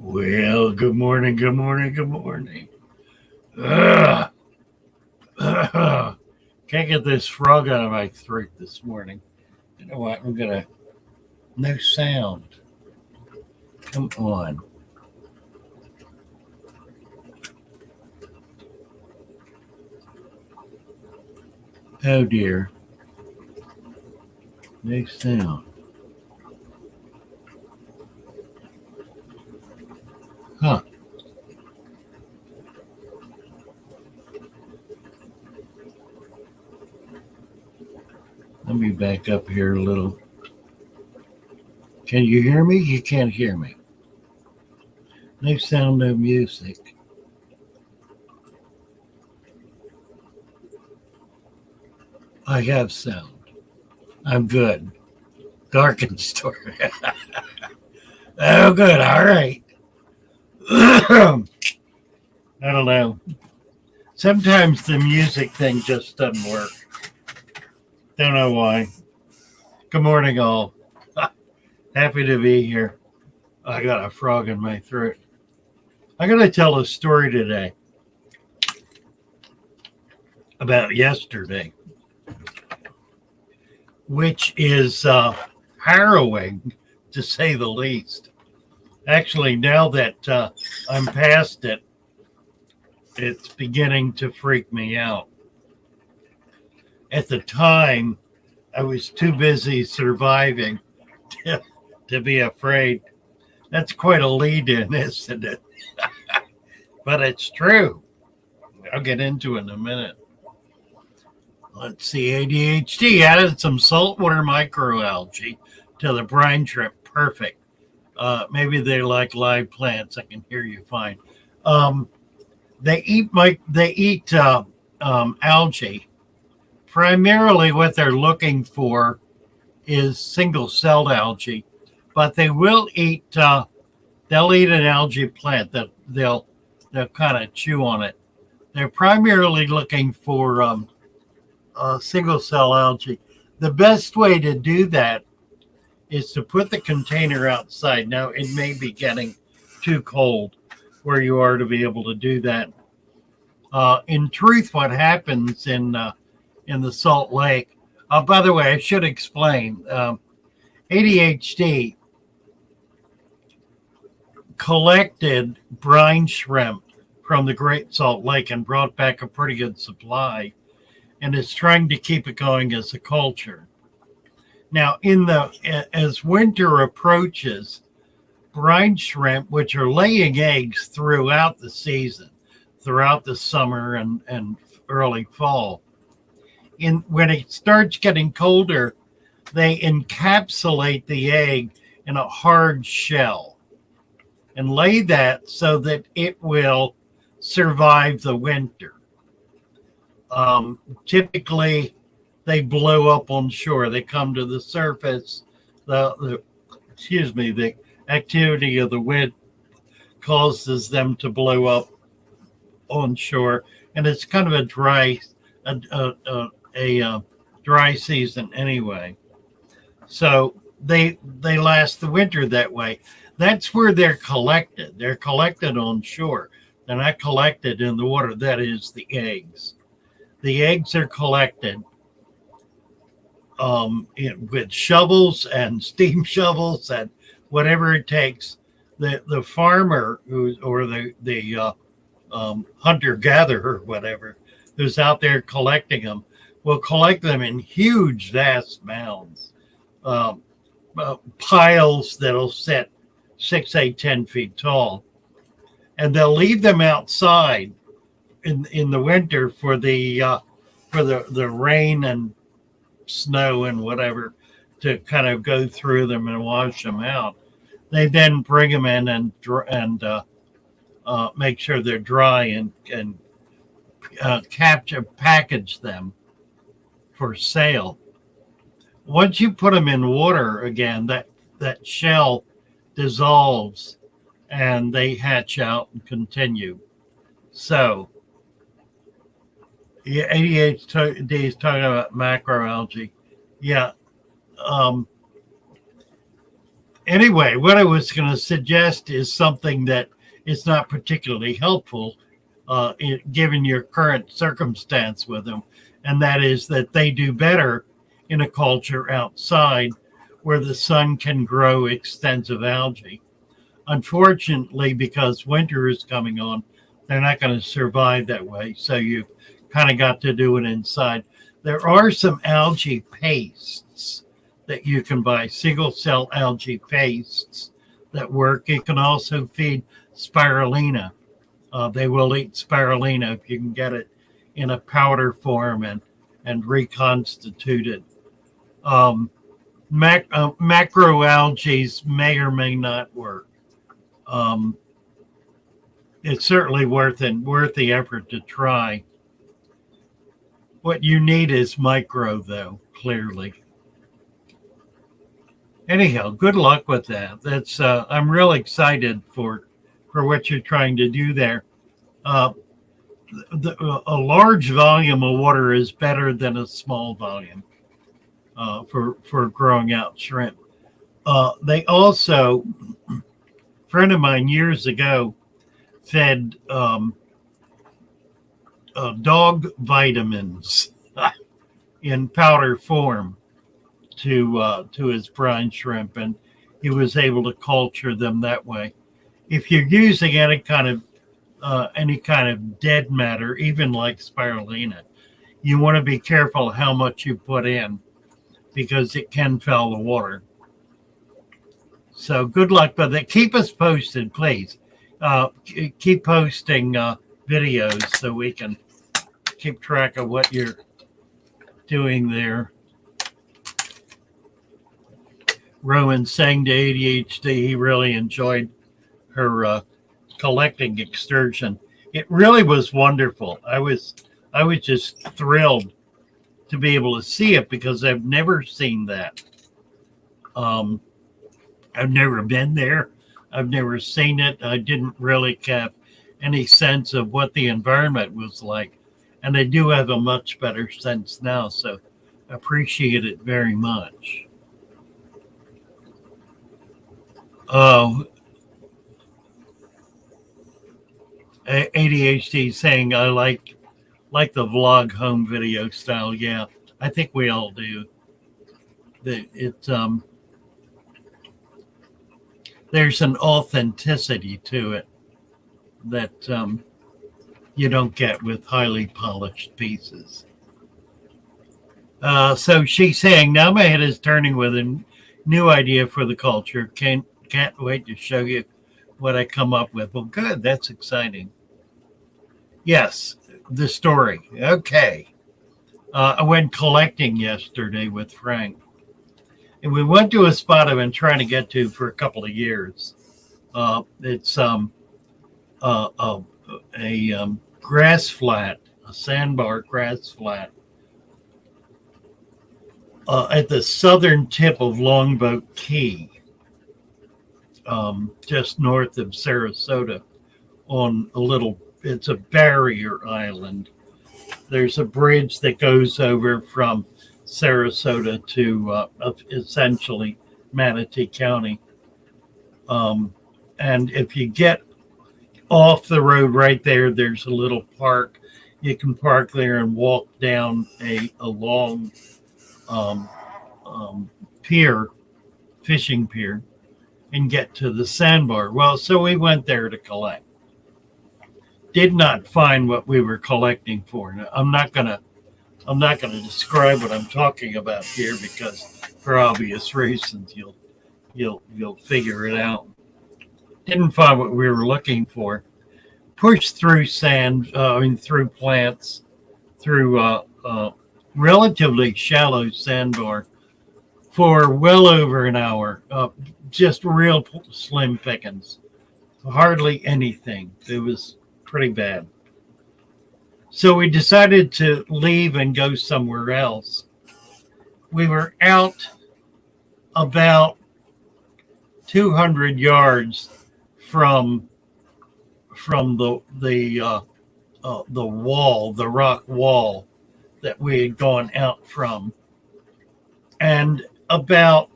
Well, good morning, good morning, good morning. Ugh. Ugh. Can't get this frog out of my throat this morning. You know what? I'm gonna no sound. Come on. Oh dear. No sound. Huh. Let me back up here a little. Can you hear me? You can't hear me. No sound, no music. I have sound. I'm good. Darkened story. Oh, good. All right. I don't know. Sometimes the music thing just doesn't work. Don't know why. Good morning, all. Happy to be here. I got a frog in my throat. I'm going to tell a story today about yesterday, which is harrowing to say the least. Actually, now that I'm past it, it's beginning to freak me out. At the time, I was too busy surviving to be afraid. That's quite a lead in, isn't it? But it's true. I'll get into it in a minute. Let's see, ADHD added some saltwater microalgae to the brine shrimp. Perfect. Maybe they like live plants. I can hear you fine. They eat algae. Primarily, what they're looking for is single-celled algae, but they will eat. They'll eat an algae plant that they'll kind of chew on it. They're primarily looking for single-cell algae. The best way to do that is to put the container outside. Now, it may be getting too cold where you are to be able to do that. In truth, what happens in the Salt Lake, by the way, I should explain, ADHD collected brine shrimp from the Great Salt Lake and brought back a pretty good supply and is trying to keep it going as a culture. Now, as winter approaches, brine shrimp, which are laying eggs throughout the season, throughout the summer and early fall, when it starts getting colder, they encapsulate the egg in a hard shell and lay that so that it will survive the winter. Typically, they blow up on shore. They come to the surface. The activity of the wind causes them to blow up on shore, and it's kind of a dry season anyway. So they last the winter that way. That's where they're collected. They're collected on shore. They're not collected in the water. That is the eggs. The eggs are collected with shovels and steam shovels and whatever it takes. The farmer or the hunter gatherer, whatever, who's out there collecting them, will collect them in huge, vast mounds, piles that'll sit 6, 8, 10 feet tall, and they'll leave them outside in the winter for the rain and snow and whatever to kind of go through them and wash them out. They then bring them in and make sure they're dry and package them for sale. Once you put them in water again, that shell dissolves and they hatch out and continue. So, yeah, ADHD is talking about macroalgae. Yeah. Anyway, what I was going to suggest is something that is not particularly helpful given your current circumstance with them, and that is that they do better in a culture outside where the sun can grow extensive algae. Unfortunately, because winter is coming on, they're not going to survive that way. So you've kind of got to do it inside. There are some algae pastes that you can buy, single cell algae pastes that work. You can also feed spirulina. They will eat spirulina if you can get it in a powder form and reconstitute it. Macroalgae may or may not work. It's certainly worth the effort to try. What you need is micro, though, clearly. Anyhow, good luck with that. That's I'm real excited for what you're trying to do there. A large volume of water is better than a small volume for growing out shrimp. They also, a friend of mine years ago fed dog vitamins in powder form to his brine shrimp, and he was able to culture them that way. If you're using any kind of dead matter, even like spirulina, you want to be careful how much you put in because it can foul the water. So good luck with it. Keep us posted, please. Keep posting videos so we can keep track of what you're doing there. Rowan saying to ADHD he really enjoyed her collecting excursion. It really was wonderful. I was just thrilled to be able to see it because I've never seen that. I've never been there. I've never seen it. I didn't really have any sense of what the environment was like. And I do have a much better sense now, so I appreciate it very much. ADHD saying I like the vlog home video style. Yeah, I think we all do. There's an authenticity to it that you don't get with highly polished pieces. So she's saying, now my head is turning with a new idea for the culture. Can't wait to show you what I come up with. Well, good. That's exciting. Yes, the story. Okay. I went collecting yesterday with Frank. And we went to a spot I've been trying to get to for a couple of years. It's a grass flat, a sandbar grass flat at the southern tip of Longboat Key, just north of Sarasota. It's a barrier island. There's a bridge that goes over from Sarasota to essentially Manatee County. And if you get off the road right there, there's a little park. You can park there and walk down a long pier, fishing pier, and get to the sandbar. Well, so we went there to collect. Did not find what we were collecting for. Now, I'm not gonna describe what I'm talking about here because, for obvious reasons, you'll figure it out. Didn't find what we were looking for. Pushed through sand, through plants, through relatively shallow sandbar for well over an hour. Just real slim pickings. Hardly anything. It was pretty bad. So we decided to leave and go somewhere else. We were out about 200 yards from the wall, the rock wall that we had gone out from, and about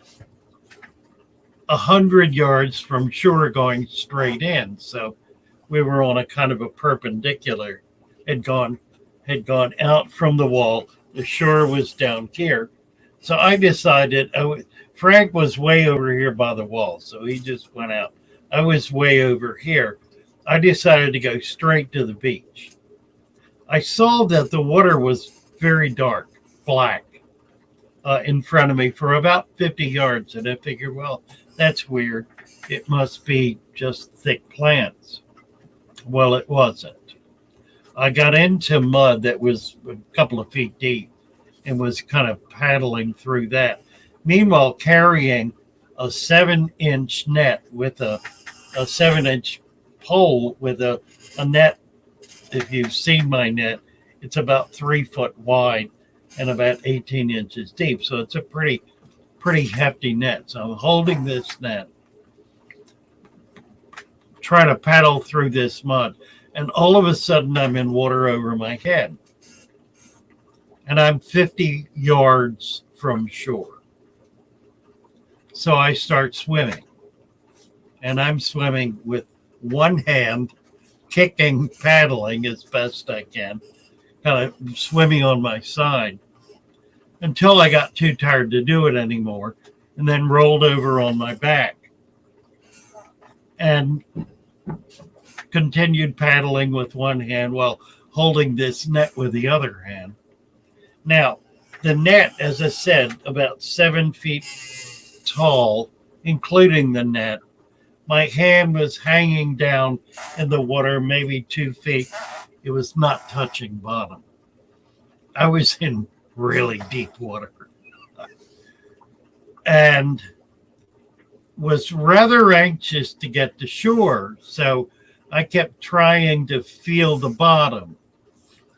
100 yards from shore going straight in. So we were on a kind of a perpendicular, had gone out from the wall. The shore was down here. So I decided, Frank was way over here by the wall, so he just went out. I was way over here. I decided to go straight to the beach. I saw that the water was very dark, black, in front of me for about 50 yards. And I figured, well, that's weird. It must be just thick plants. Well, it wasn't. I got into mud that was a couple of feet deep and was kind of paddling through that. Meanwhile, carrying a 7-inch net with a 7-inch pole with a net. If you've seen my net, it's about 3 foot wide and about 18 inches deep. So it's a pretty hefty net. So I'm holding this net, trying to paddle through this mud. And all of a sudden I'm in water over my head. And I'm 50 yards from shore. So I start swimming. And I'm swimming with one hand, kicking, paddling as best I can, kind of swimming on my side until I got too tired to do it anymore, and then rolled over on my back and continued paddling with one hand while holding this net with the other hand. Now, the net, as I said, about 7 feet tall, including the net. My hand was hanging down in the water, maybe 2 feet. It was not touching bottom. I was in really deep water and was rather anxious to get to shore. So I kept trying to feel the bottom,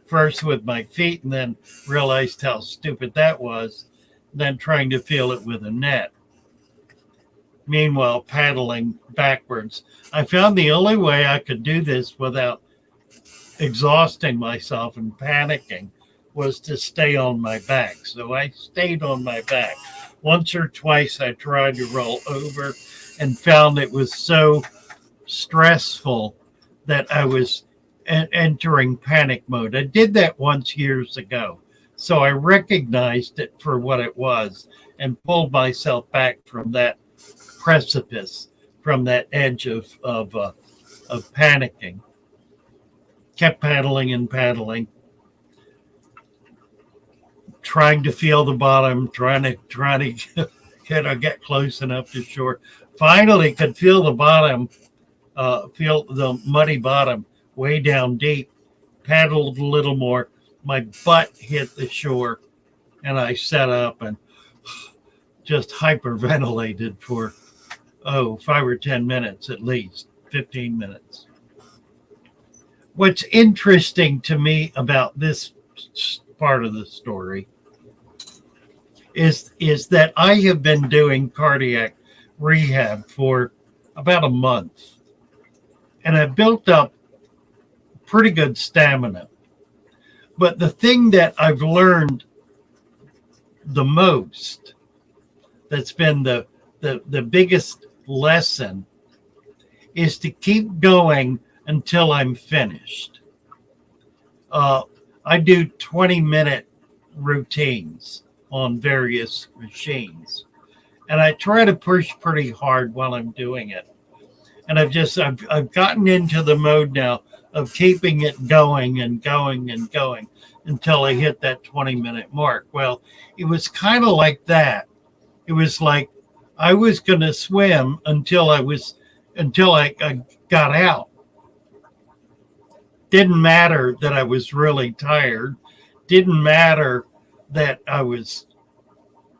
first with my feet, and then realized how stupid that was, then trying to feel it with a net. Meanwhile, paddling backwards. I found the only way I could do this without exhausting myself and panicking was to stay on my back. So I stayed on my back. Once or twice I tried to roll over and found it was so stressful that I was entering panic mode. I did that once years ago. So I recognized it for what it was and pulled myself back from that precipice, from that edge of panicking. Kept paddling and paddling, trying to feel the bottom, trying to get close enough to shore. Finally, could feel the bottom, feel the muddy bottom way down deep. Paddled a little more. My butt hit the shore, and I sat up and just hyperventilated for 5 or 10 minutes at least, 15 minutes. What's interesting to me about this part of the story is that I have been doing cardiac rehab for about a month, and I've built up pretty good stamina. But the thing that I've learned the most, that's been the biggest lesson, is to keep going until I'm finished. I do 20-minute routines on various machines, and I try to push pretty hard while I'm doing it. And I've gotten into the mode now of keeping it going and going and going until I hit that 20-minute mark. Well, it was kind of like that. It was like I was going to swim until I got out. Didn't matter that I was really tired. Didn't matter that I was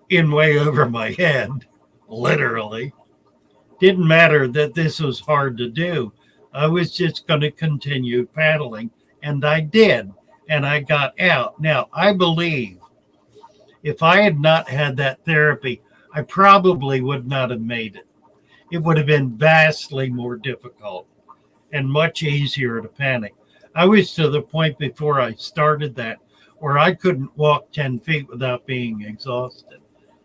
in way over my head, literally. Didn't matter that this was hard to do. I was just going to continue paddling, and I did, and I got out. Now, I believe if I had not had that therapy, I probably would not have made it. It would have been vastly more difficult and much easier to panic. I was to the point before I started that where I couldn't walk 10 feet without being exhausted.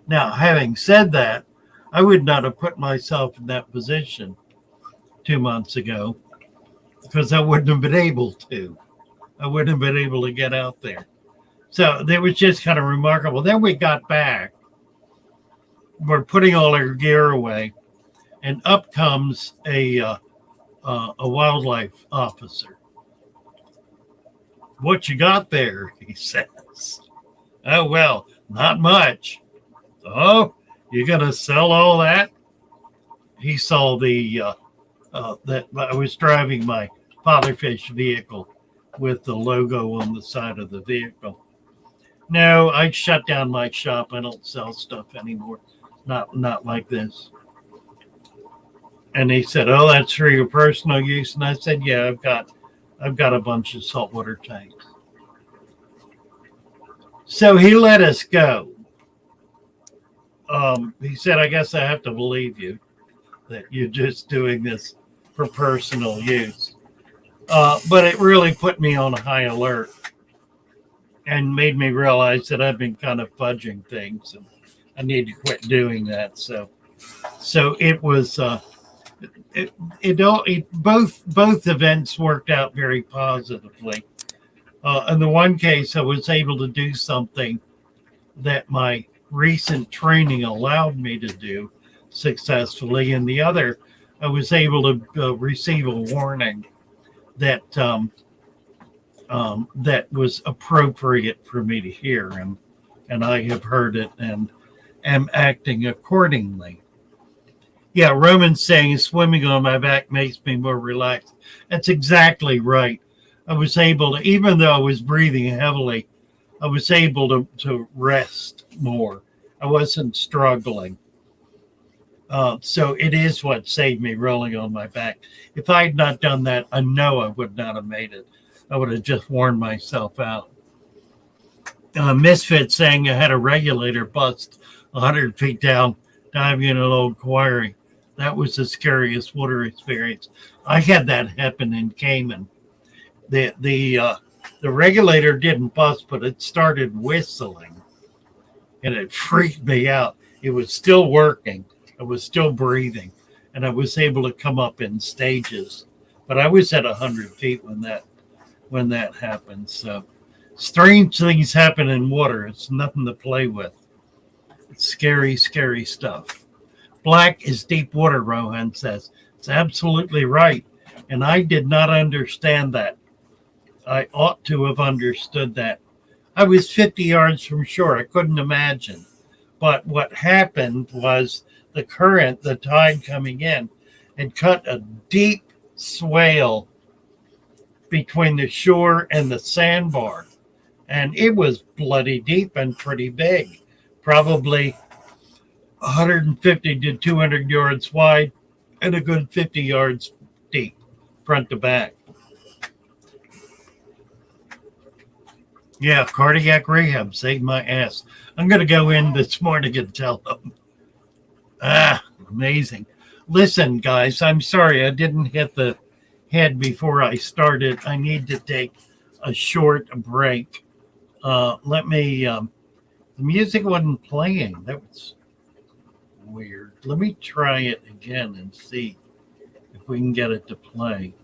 Now, having said that, I would not have put myself in that position 2 months ago because I wouldn't have been able to. I wouldn't have been able to get out there. So it was just kind of remarkable. Then we got back. We're putting all our gear away, and up comes a wildlife officer. What you got there? He says. Oh well, not much. Oh, you gonna sell all that? He saw that I was driving my fatherfish vehicle with the logo on the side of the vehicle. No, I shut down my shop. I don't sell stuff anymore. Not like this. And he said, "Oh, that's for your personal use." And I said, "Yeah, I've got a bunch of saltwater tanks." So he let us go. He said, "I guess I have to believe you that you're just doing this for personal use." But it really put me on a high alert and made me realize that I've been kind of fudging things, and I need to quit doing that. So it was both events worked out very positively. In the one case, I was able to do something that my recent training allowed me to do successfully. In the other, I was able to receive a warning that that was appropriate for me to hear, and I have heard it and am acting accordingly. Yeah, Roman's saying swimming on my back makes me more relaxed. That's exactly right. I was able to, even though I was breathing heavily, I was able to rest more. I wasn't struggling. So it is what saved me rolling on my back. If I had not done that, I know I would not have made it. I would have just worn myself out. Misfit saying I had a regulator bust 100 feet down, diving in an old quarry. That was the scariest water experience. I had that happen in Cayman. The regulator didn't bust, but it started whistling, and it freaked me out. It was still working. I was still breathing, and I was able to come up in stages. But I was at 100 feet when that happened. So strange things happen in water. It's nothing to play with. It's scary, scary stuff. Black is deep water, Rohan says. It's absolutely right. And I did not understand that. I ought to have understood that. I was 50 yards from shore. I couldn't imagine. But what happened was the current, the tide coming in, had cut a deep swale between the shore and the sandbar. And it was bloody deep and pretty big, probably 150 to 200 yards wide and a good 50 yards deep, front to back. Yeah, cardiac rehab saved my ass. I'm going to go in this morning and tell them. Amazing. Listen, guys, I'm sorry I didn't hit the head before I started. I need to take a short break. The music wasn't playing. That was weird. Let me try it again and see if we can get it to play.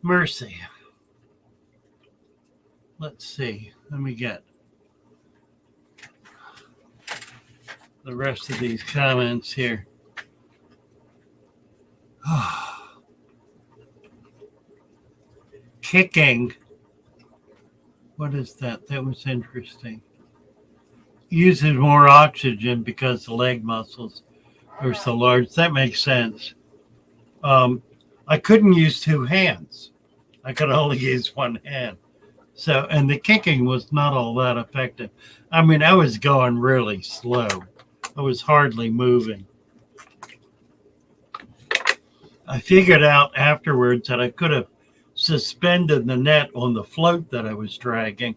Mercy. Let's see. Let me get the rest of these comments here. Kicking. What is that? That was interesting. Uses more oxygen because the leg muscles are so large. That makes sense. I couldn't use two hands. I could only use one hand. So, and the kicking was not all that effective. I mean, I was going really slow. I was hardly moving. I figured out afterwards that I could have suspended the net on the float that I was dragging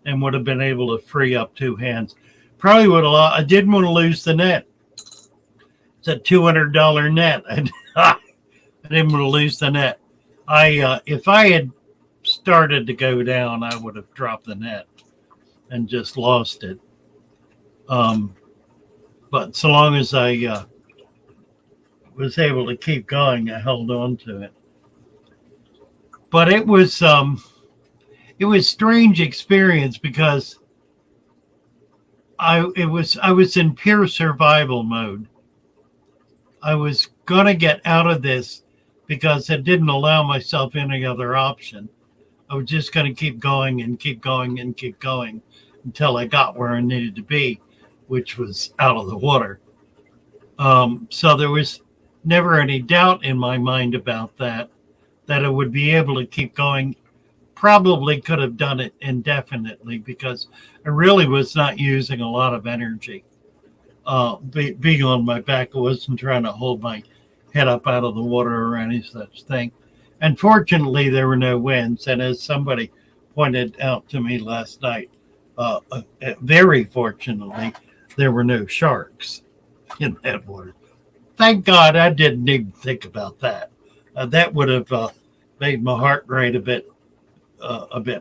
and would have been able to free up two hands. Probably would have. I didn't want to lose the net. It's a $200 net. I didn't want to lose the net. If I had started to go down, I would have dropped the net and just lost it. But so long as I was able to keep going, I held on to it. But it was a strange experience because I was in pure survival mode. I was gonna get out of this because it didn't allow myself any other option. I was just gonna keep going and keep going and keep going until I got where I needed to be, which was out of the water. So there was never any doubt in my mind about that I would be able to keep going. Probably could have done it indefinitely because I really was not using a lot of energy. Being on my back, I wasn't trying to hold my head up out of the water or any such thing. And fortunately, there were no winds. And as somebody pointed out to me last night, very fortunately, there were no sharks in that water. Thank God I didn't even think about that. That would have made my heart rate a bit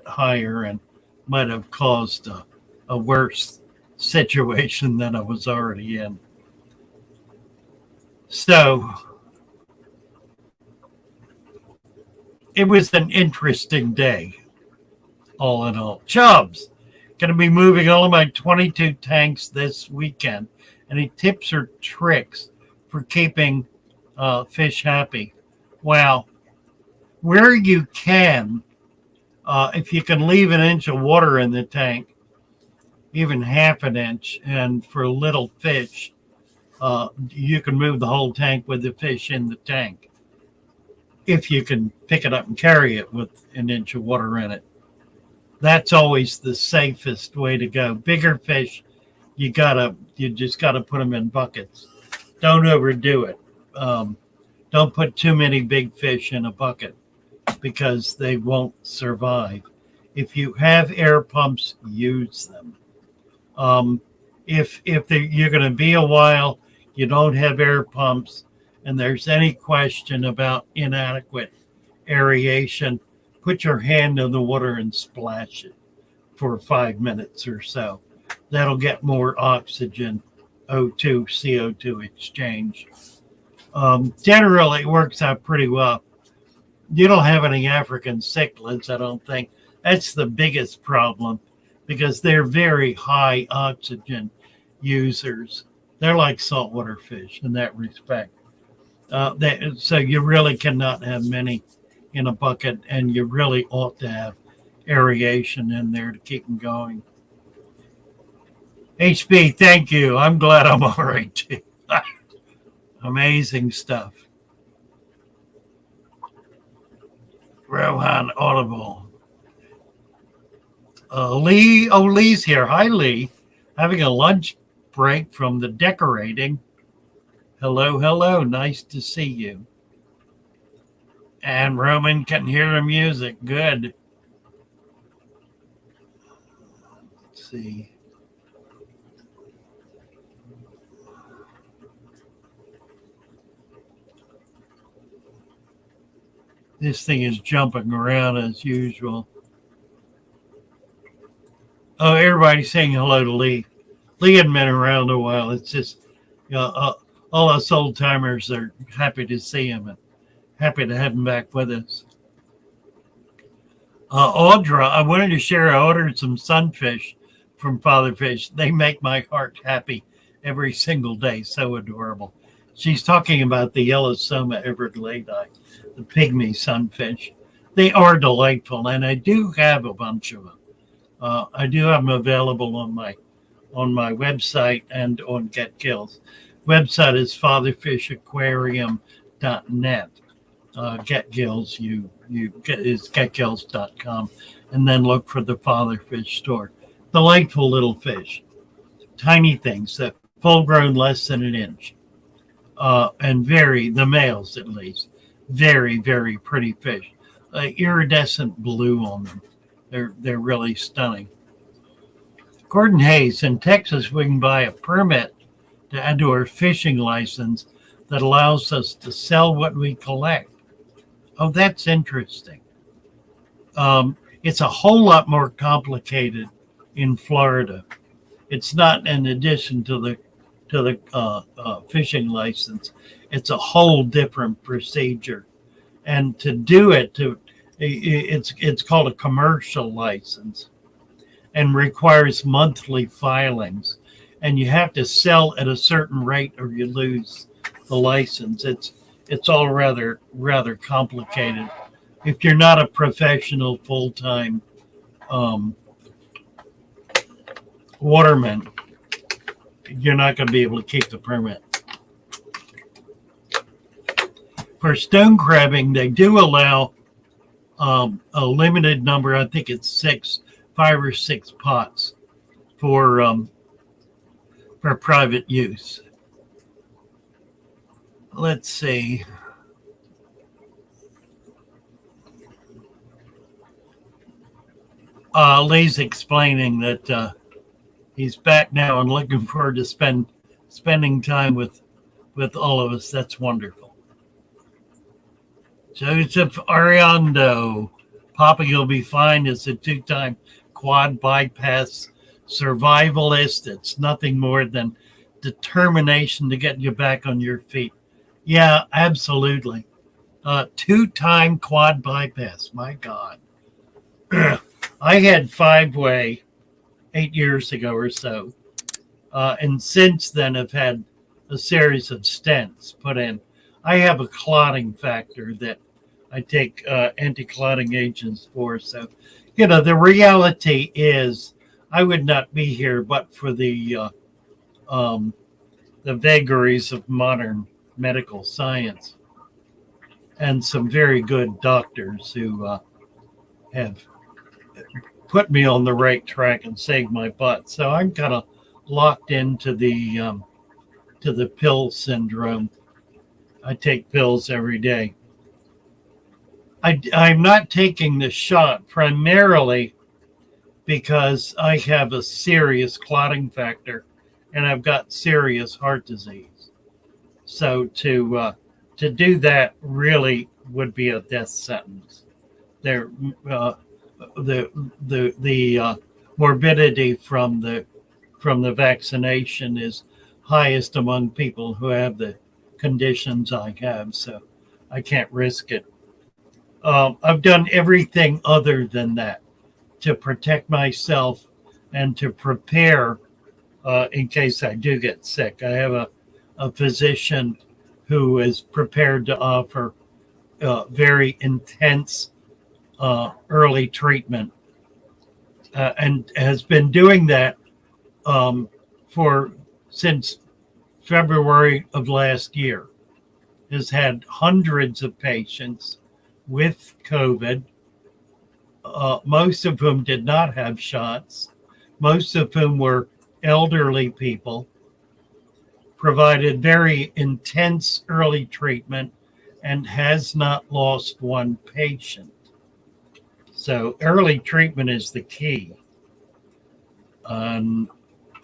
higher and might have caused a worse situation than I was already in. So it was an interesting day, all in all. Chubbs, going to be moving all of my 22 tanks this weekend. Any tips or tricks for keeping fish happy? Well, where you can, if you can leave an inch of water in the tank, even half an inch, and for little fish, you can move the whole tank with the fish in the tank. If you can pick it up and carry it with an inch of water in it. That's always the safest way to go. Bigger fish, you just gotta put them in buckets. Don't overdo it. Don't put too many big fish in a bucket because they won't survive. If you have air pumps, use them. If you're going to be a while, you don't have air pumps, and there's any question about inadequate aeration, put your hand in the water and splash it for 5 minutes or so. That'll get more oxygen, O2, CO2 exchange. Generally, it works out pretty well. You don't have any African cichlids, I don't think. That's the biggest problem because they're very high oxygen users. They're like saltwater fish in that respect. So you really cannot have many in a bucket, and you really ought to have aeration in there to keep them going. HB, thank you. I'm glad I'm all right too. Amazing stuff. Rohan Audible. Lee's here. Hi, Lee. Having a lunch break from the decorating. Hello. Nice to see you. And Roman can hear the music. Good. Let's see. This thing is jumping around as usual. Oh, everybody's saying hello to Lee. Lee hadn't been around a while. It's just, all us old timers are happy to see him and happy to have him back with us. Audra, I wanted to share. I ordered some sunfish from Father Fish. They make my heart happy every single day. So adorable. She's talking about the Yellowsoma Everglades, the pygmy sunfish. They are delightful, and I do have a bunch of them. I do have them available on my website and on Get Kills. Website is fatherfishaquarium.net. Get Gills, is getgills.com, and then look for the Father Fish store. Delightful little fish, tiny things that full grown less than an inch, and the males at least, very, very pretty fish. Iridescent blue on them. They're really stunning. Gordon Hayes, in Texas, we can buy a permit to add to our fishing license that allows us to sell what we collect. Oh, that's interesting. It's a whole lot more complicated in Florida. It's not in addition to the fishing license. It's a whole different procedure, and to do it, it's called a commercial license, and requires monthly filings, and you have to sell at a certain rate or you lose the license. It's all rather complicated. If you're not a professional full-time waterman, you're not going to be able to keep the permit. For stone crabbing, they do allow a limited number. I think it's 5 or 6 pots for private use. Let's see. Lee's explaining that he's back now and looking forward to spending time with all of us. That's wonderful. Joseph Ariando, Papa, you'll be fine, is a 2-time quad bypass survivalist. It's nothing more than determination to get you back on your feet. Yeah, absolutely. 2-time quad bypass. My God. I had 5-way 8 years ago or so. And since then have had a series of stents put in. I have a clotting factor that I take anti-clotting agents for. So, the reality is I would not be here but for the vagaries of modern medical science and some very good doctors who have put me on the right track and saved my butt. So I'm kind of locked into the pill syndrome. I take pills every day. I'm not taking the shot primarily because I have a serious clotting factor and I've got serious heart disease. So to do that really would be a death sentence. The morbidity from the vaccination is highest among people who have the conditions I have, so I can't risk it. I've done everything other than that to protect myself and to prepare in case I do get sick. I have a physician who is prepared to offer very intense early treatment and has been doing that since February of last year. Has had hundreds of patients with COVID, most of whom did not have shots, most of whom were elderly people, provided very intense early treatment, and has not lost one patient. So early treatment is the key. I'm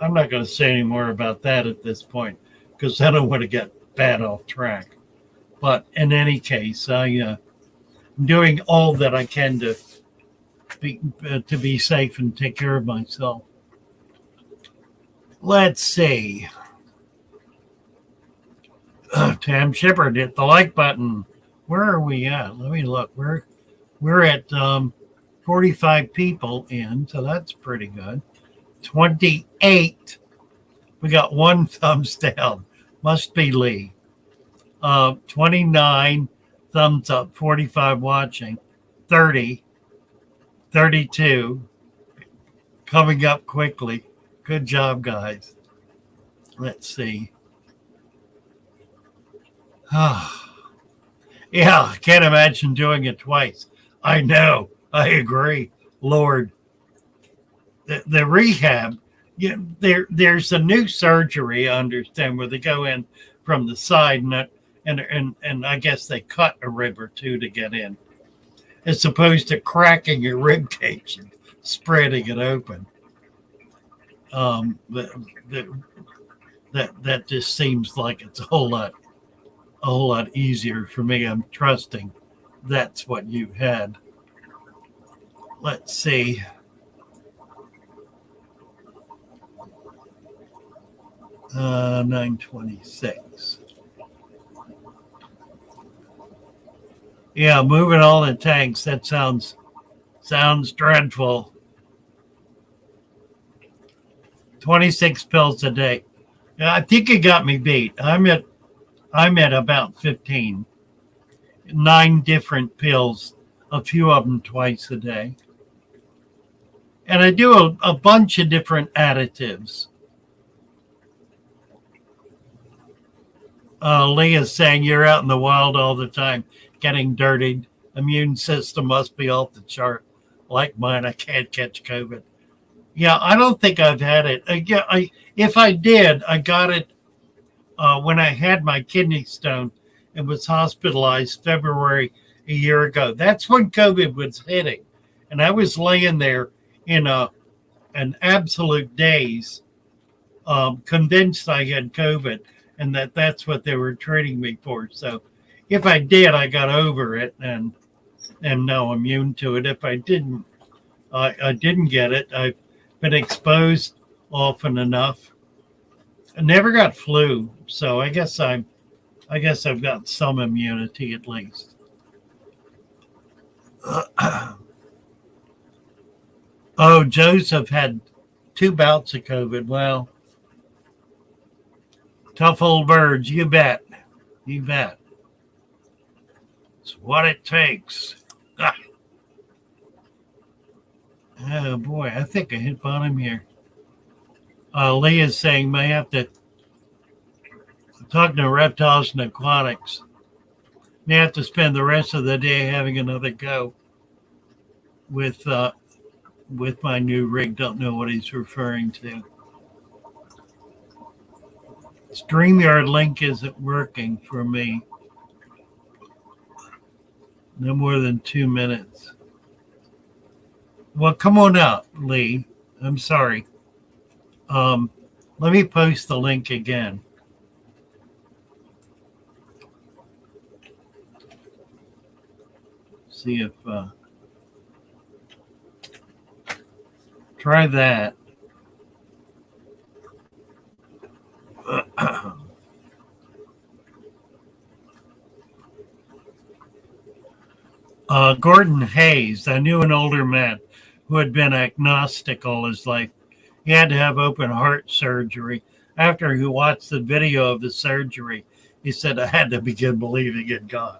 not going to say any more about that at this point because I don't want to get bad off track. But in any case, I'm doing all that I can to be safe and take care of myself. Let's see. Tam Shepard hit the like button. Where are we at? Let me look. We're at 14 45 people in, so that's pretty good. 28. We got one thumbs down. Must be Lee. 29 thumbs up, 45 watching, 30, 32 coming up quickly. Good job, guys. Let's see. Yeah, I can't imagine doing it twice. I know. I agree. Lord, the rehab, yeah, there's a new surgery, I understand, where they go in from the side and I guess they cut a rib or two to get in, as opposed to cracking your rib cage and spreading it open. That just seems like it's a whole lot easier for me. I'm trusting that's what you had. Let's see. Uh, 926. Yeah, moving all the tanks. That sounds dreadful. 26 pills a day. Yeah, I think it got me beat. I'm at about 15. 9 different pills, a few of them twice a day. And I do a bunch of different additives. Leah's saying you're out in the wild all the time, getting dirtied. Immune system must be off the chart. Like mine, I can't catch COVID. Yeah, I don't think I've had it. If I did, I got it when I had my kidney stone and was hospitalized February a year ago. That's when COVID was hitting. And I was laying there in an absolute daze, convinced I had COVID and that's what they were treating me for. So if I did, I got over it and am now immune to it. If I didn't, I didn't get it. I've been exposed often enough. I never got flu, so I guess I've got some immunity at least. Oh, Joseph had 2 bouts of COVID. Well, tough old birds, you bet. You bet. It's what it takes. Oh boy, I think I hit bottom here. Leah's saying may have to talk to reptiles and aquatics. May have to spend the rest of the day having another go with my new rig. Don't know what he's referring to. StreamYard link isn't working for me. No more than 2 minutes. Well, come on out, Lee. I'm sorry. Let me post the link again. See if try that. Gordon Hayes, I knew an older man who had been agnostic all his life. He had to have open heart surgery. After he watched the video of the surgery, he said, I had to begin believing in God.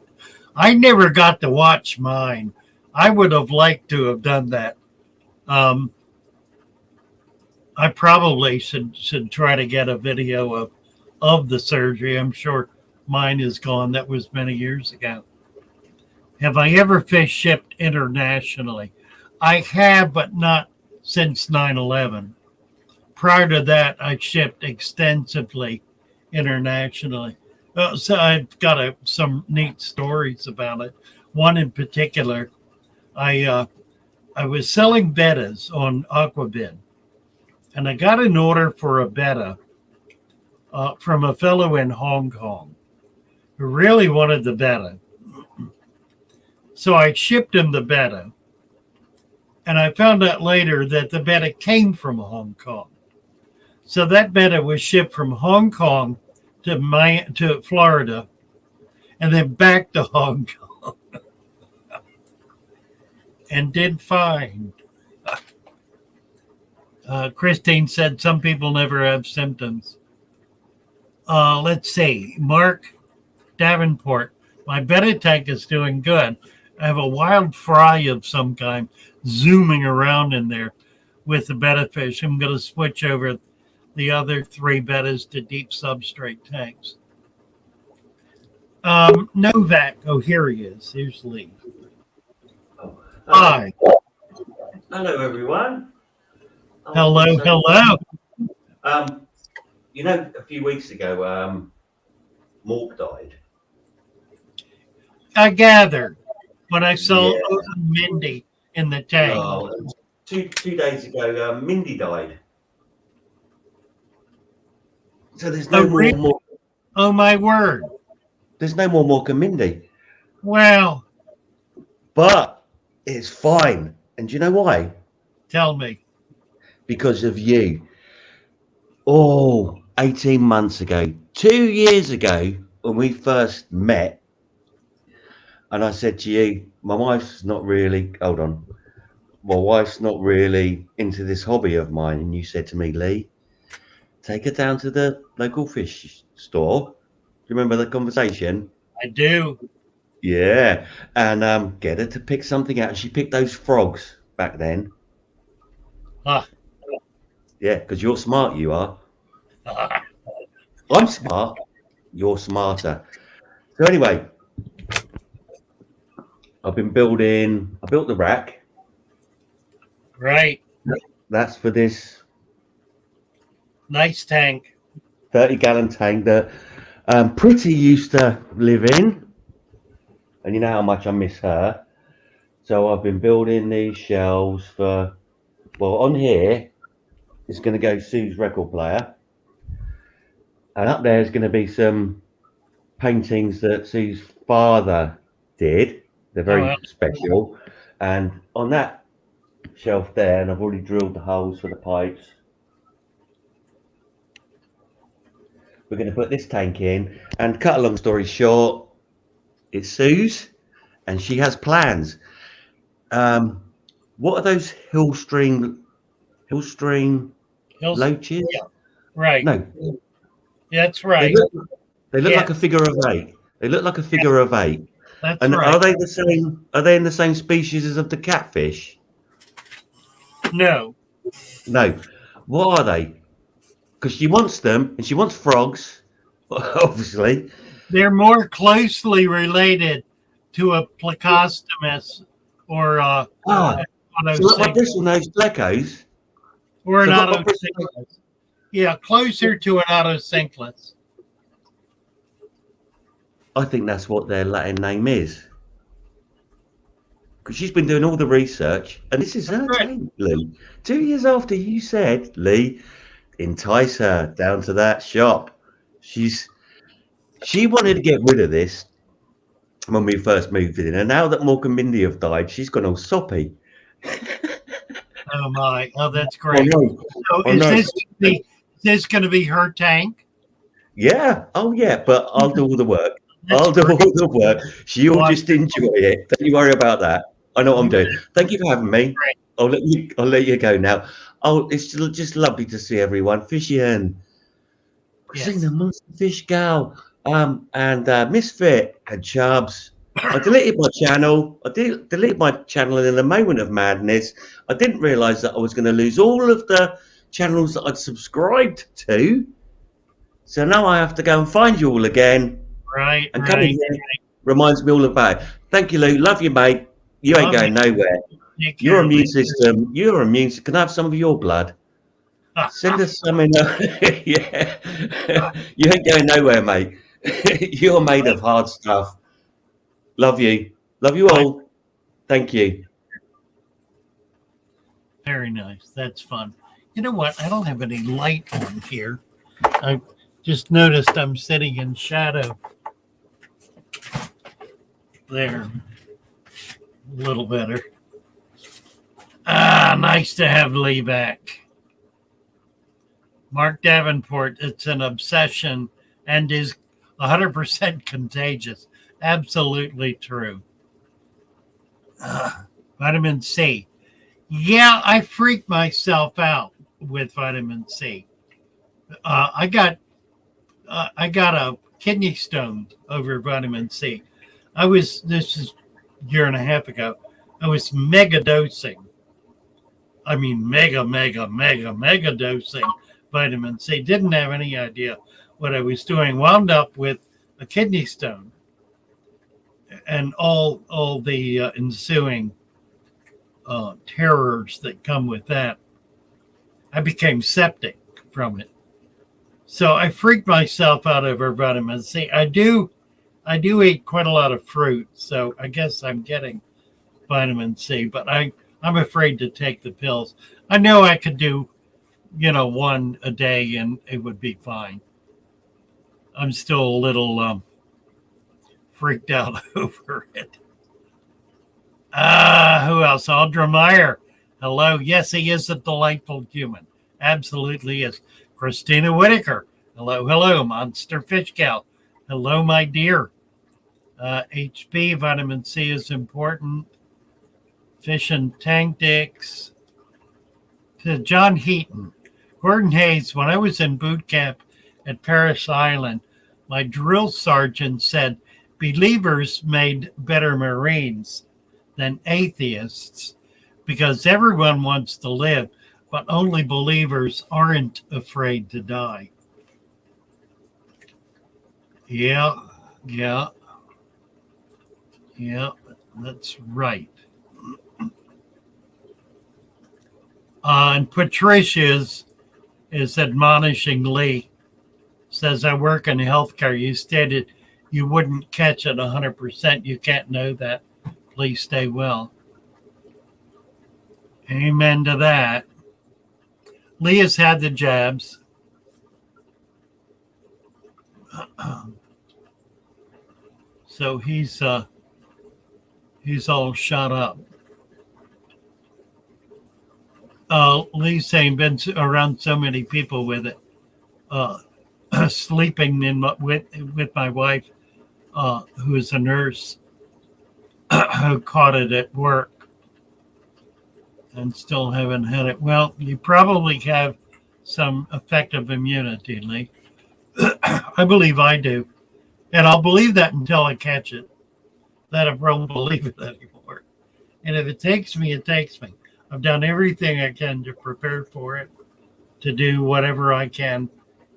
I never got to watch mine. I would have liked to have done that. I probably should try to get a video of the surgery. I'm sure mine is gone. That was many years ago. Have I ever fish shipped internationally? I have, but not since 9/11. Prior to that, I shipped extensively internationally. So I've got some neat stories about it. One in particular, I was selling bettas on Aquabid, and I got an order for a betta from a fellow in Hong Kong who really wanted the betta. So I shipped him the betta, and I found out later that the betta came from Hong Kong. So that betta was shipped from Hong Kong to Florida, and then back to Hong Kong. and did fine. Christine said some people never have symptoms. Let's see. Mark Davenport. My betta tank is doing good. I have a wild fry of some kind zooming around in there with the betta fish. I'm going to switch over the other 3 bettas to deep substrate tanks. Novak. Oh, here he is. Here's Lee. Oh, Hi. hello, everyone. Hello, hello. You know, a few weeks ago, Mork died. I gathered when I saw Yeah. Mindy in the tank. Oh, two days ago, Mindy died. So there's no more really? Mork. Oh, my word. There's no more Mork and Mindy. Well, But it's fine. And do you know why? tell me. Because of you. Oh, 18 months ago, 2 years ago, when we first met, and I said to you, my wife's not really into this hobby of mine. And you said to me, Lee, take her down to the local fish store. Do you remember the conversation? I do. Yeah. And get her to pick something out. And she picked those frogs back then. Huh. Yeah, because you're smart, you are. I'm smart. You're smarter. So anyway, I built the rack. Right. That's for this Nice tank. 30-gallon tank that Pretty used to live in. And you know how much I miss her. So I've been building these shelves for, well, on here is going to go Sue's record player. And up there is going to be some paintings that Sue's father did. They're very special. And on that shelf there, and I've already drilled the holes for the pipes, we're going to put this tank in. And cut a long story short, it's Sue's, and she has plans. What are those hillstring loaches? Yeah, right. No, That's right. they look like a figure of 8. They look like a figure of 8. That's And right. are they the same? Are they in the same species as of the catfish? No. No. What are they? Because she wants them, and she wants frogs, obviously. They're more closely related to a plecostomus or So look like this on those plecos. or an So look like autocinclus. Yeah, closer to an autocinclus. I think that's what their Latin name is. Because she's been doing all the research, and this is her tank, Lee. 2 years after you said, Lee, entice her down to that shop. She wanted to get rid of this when we first moved in, and now that Mork and Mindy have died, she's gone all soppy. Oh my! Oh, that's great. Oh, no. So is this going to be her tank? Yeah. Oh, yeah. But I'll do all the work. I'll do all the work. She'll just enjoy it. Don't you worry about that. I know what I'm doing. Thank you for having me. I'll let you go now. Oh, it's just lovely to see everyone. Fishy and Christina, Monster Fish Gal, and Misfit and Chubbs. I deleted my channel. I deleted my channel in a moment of madness. I didn't realise that I was going to lose all of the channels that I'd subscribed to. So now I have to go and find you all again. Right. And coming here reminds me all about it. Thank you, Lou. Love you, mate. You ain't going nowhere. Your immune system. Can I have some of your blood? Send us some in. Yeah. You ain't going nowhere, mate. You're made of hard stuff. Love you. Love you all. Thank you. Very nice. That's fun. You know what? I don't have any light on here. I just noticed I'm sitting in shadow. There. A little better. Nice to have Lee back. Mark Davenport, it's an obsession and is 100% contagious. Absolutely true. Vitamin C. Yeah, I freaked myself out with vitamin C. I got a kidney stone over vitamin C. This is a year and a half ago. I was mega dosing. I mean, mega dosing vitamin C. Didn't have any idea what I was doing. Wound up with a kidney stone and all the ensuing terrors that come with that. I became septic from it. So I freaked myself out over vitamin C. I do eat quite a lot of fruit, so I guess I'm getting vitamin C, but I'm afraid to take the pills. I know I could do, one a day and it would be fine. I'm still a little freaked out over it. Who else? Audra Meyer. Hello. Yes, he is a delightful human. Absolutely is. Christina Whitaker. Hello. Monster Fish Gal. Hello, my dear. HB, vitamin C is important. Fish and tank dicks. To John Heaton. Gordon Hayes, when I was in boot camp at Parris Island, my drill sergeant said believers made better Marines than atheists because everyone wants to live, but only believers aren't afraid to die. Yeah, that's right. And Patricia is admonishing Lee, says, I work in healthcare. You stated you wouldn't catch it 100%. You can't know that. Please stay well. Amen to that. Lee has had the jabs. So he's all shot up. Lee's saying been around so many people with it. Sleeping with my wife, who is a nurse, who caught it at work and still haven't had it. Well, you probably have some effective immunity, Lee. I believe I do. And I'll believe that until I catch it. That I won't believe it anymore. And if it takes me, it takes me. I've done everything I can to prepare for it, to do whatever I can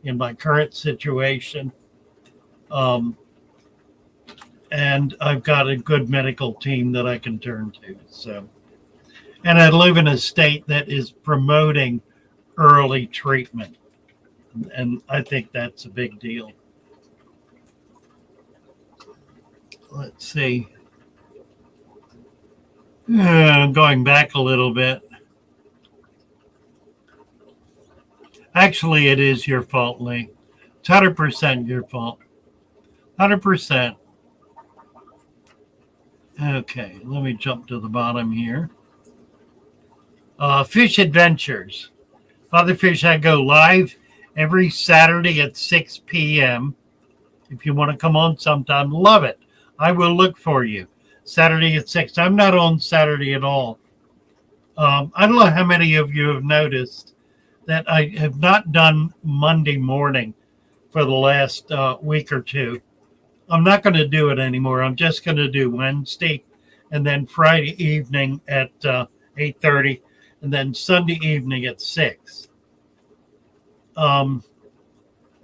in my current situation. And I've got a good medical team that I can turn to. So, and I live in a state that is promoting early treatment. And I think that's a big deal. Let's see. Going back a little bit. Actually, it is your fault, Lee. It's 100% your fault. 100%. Okay, let me jump to the bottom here. Fish Adventures. Father Fish, I go live every Saturday at 6 p.m. If you want to come on sometime, love it. I will look for you. Saturday at 6. I'm not on Saturday at all. I don't know how many of you have noticed that I have not done Monday morning for the last week or two. I'm not going to do it anymore. I'm just going to do Wednesday and then Friday evening at 8:30 and then Sunday evening at 6.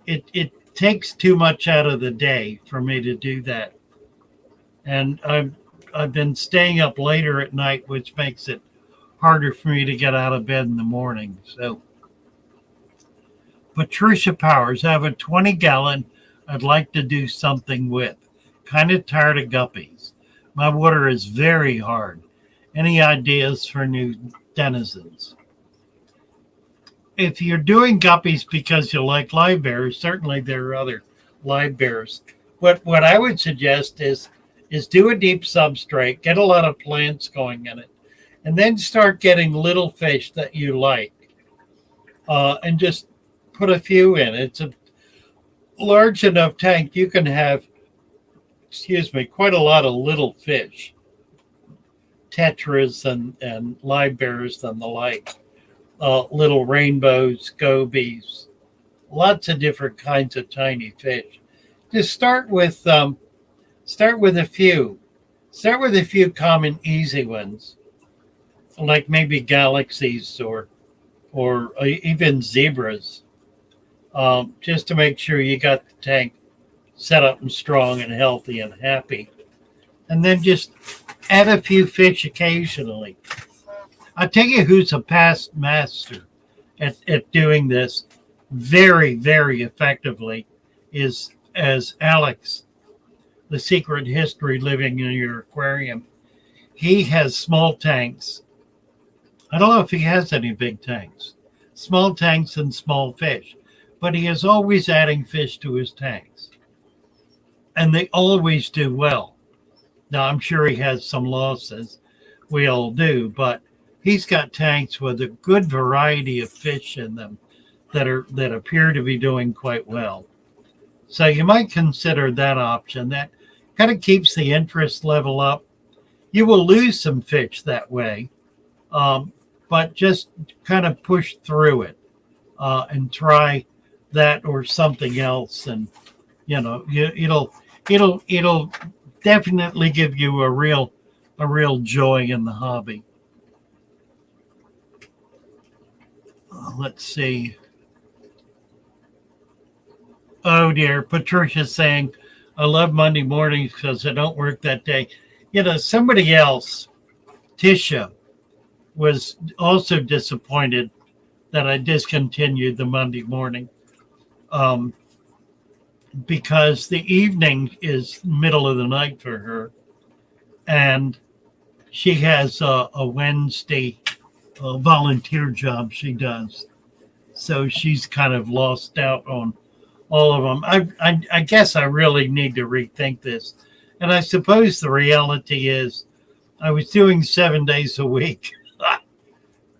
It takes too much out of the day for me to do that. And I've been staying up later at night, which makes it harder for me to get out of bed in the morning. So, Patricia Powers, I have a 20-gallon I'd like to do something with. Kind of tired of guppies. My water is very hard. Any ideas for new denizens? If you're doing guppies because you like live bears, certainly there are other live bears. What I would suggest is do a deep substrate, get a lot of plants going in it, and then start getting little fish that you like, and just put a few in. It's a large enough tank you can have, quite a lot of little fish. tetras and live bears and the like, little rainbows, gobies, lots of different kinds of tiny fish. Just start with a few. Start with a few common, easy ones, like maybe galaxies or even zebras, just to make sure you got the tank set up and strong and healthy and happy. And then just add a few fish occasionally. I'll tell you who's a past master at doing this very, very effectively is as Alex, the secret history living in your aquarium. He has small tanks. I don't know if he has any big tanks, small tanks and small fish, but he is always adding fish to his tanks. And they always do well. Now, I'm sure he has some losses. We all do, but he's got tanks with a good variety of fish in them that appear to be doing quite well. So you might consider that option. That kind of keeps the interest level up. You will lose some fish that way, but just kind of push through it and try that or something else, and it'll definitely give you a real joy in the hobby. Let's see. Oh dear, Patricia's saying, I love Monday mornings because I don't work that day. Somebody else, Tisha, was also disappointed that I discontinued the Monday morning because the evening is middle of the night for her. And she has a Wednesday volunteer job she does. So she's kind of lost out on all of them. I guess I really need to rethink this. And I suppose the reality is I was doing 7 days a week